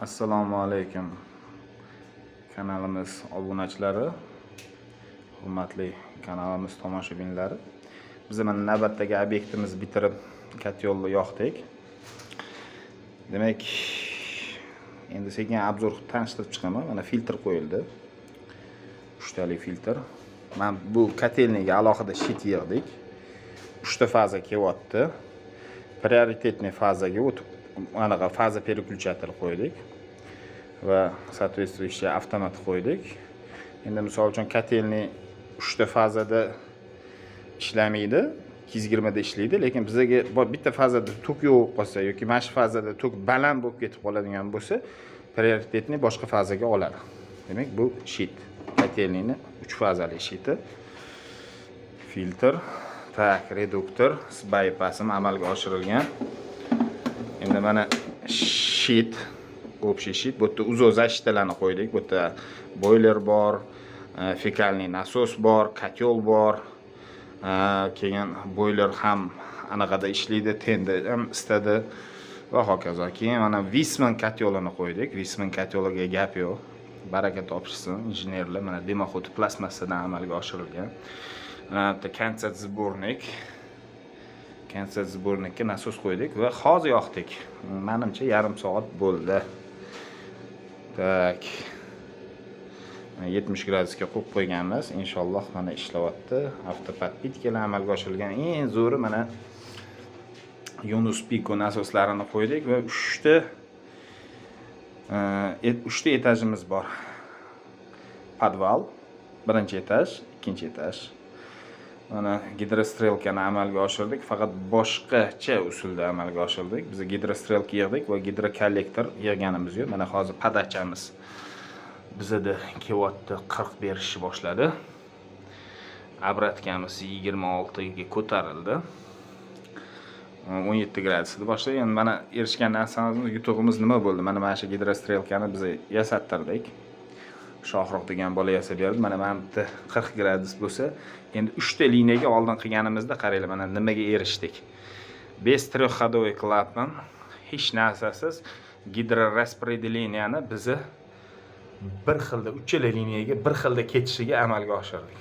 Assalomu alaykum kanalimiz obunachilari, hurmatli kanalimiz tomoshabinlari. Biz mana navbatdagi obyektimiz bitirib katyolni yoqdik. Demak, endi sekin obzor tanishtirib chiqaman. Mana filtr qo'yildi. 3 tali filtr. Men bu kotelniga alohida shit yig'dik. 3 ta faza kelyapti. Prioritetniy fazaga o'tib, anaqa faza переключатель qo'ydik va соответствующий avtomat qo'ydik. Endi misol uchun kotelniy 3 ta fazada ishlamaydi, 220 da ishlaydi, lekin bizga bitta fazada tok yo'q qolsa yoki mana shu fazada tok baland bo'lib ketib qoladigan bo'lsa, prioritetni boshqa fazaga oladi. Demak, bu shit. Kotelniyni 3 fazali shiti. Filtr, tak, reduktor, bypass'im amalga oshirilgan. Endi mana shit, общий shit, bu yerda uzoq zashitalarni qo'ydik. Bu yerda boiler bor, fekalniy nasos bor, kotel bor. Keyin boiler ham anaqada ishlaydi, tenda ham istadi va hokazo. Keyin mana Visman kotelini qo'ydik. Visman koteliga gap yo'q. Baraka topishsin injenerlar. Mana dimoxodi plastmassadan amalga oshirilgan. Mana bitta konsert sbornik. Konsert sbornikka nasos qo'ydik va hozir yoqdik. Menimcha yarim soat bo'ldi. Tak. 70 gradusga qo'yib qo'yganmiz. Inshaalloh mana ishlayapti. Avtopodpitkalar amalga oshirilgan. Eng zo'ri mana Yunus Pico nasoslarini qo'ydik va 3 ta etajimiz bor. Podval, birinchi etaj, ikkinchi etaj. Mana gidrostrelkani amalga oshirdik, faqat boshqacha usulda amalga oshirdik. Biz gidrostrelka yig'dik va gidrokollektor yig'ganimiz yo'q. Mana hozir padachamiz bizda kelyapti, 40 berishni boshladi. Obratkamiz 26 ga ko'tarildi. 17 gradusda boshladi. Endi mana erishgan narsamiz, yutug'imiz nima bo'ldi? Mana shu gidrostrelkani biz yasattirdik. Shohruh degan bola yasab berdi. Mana bitta 40 gradus bo'lsa, endi 3 ta liniyaga oldin qilganimizda qaranglar, mana nimaga erishdik. Без трехходовой klapan, hech narsasiz gidroraspределенияni biz bir xilda 3 ta liniyaga bir xilda ketishiga amalga oshirdik.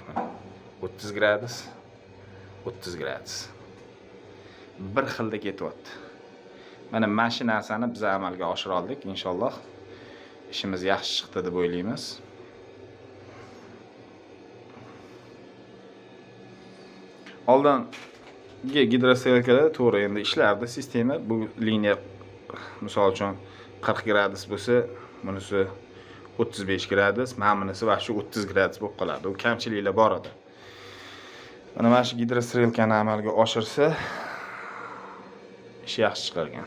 30 gradus, 30 gradus. Bir xilda ketyapti. Mana shu narsani biz amalga oshira oldik, inshaalloh. İşimiz yaxshi chiqdi deb o'ylaymiz. Oldingi gidrostrelkalar to'g'ri endi ishlardi sistema. Bu liniya misol uchun 40 gradus bo'lsa, bunisi 35 gradus, menisi va shu 30 gradus bo'lib qoladi. U kamchiliklar bor edi. Mana shu gidrostrelkani amalga oshirsa, ish yaxshi chiqargan.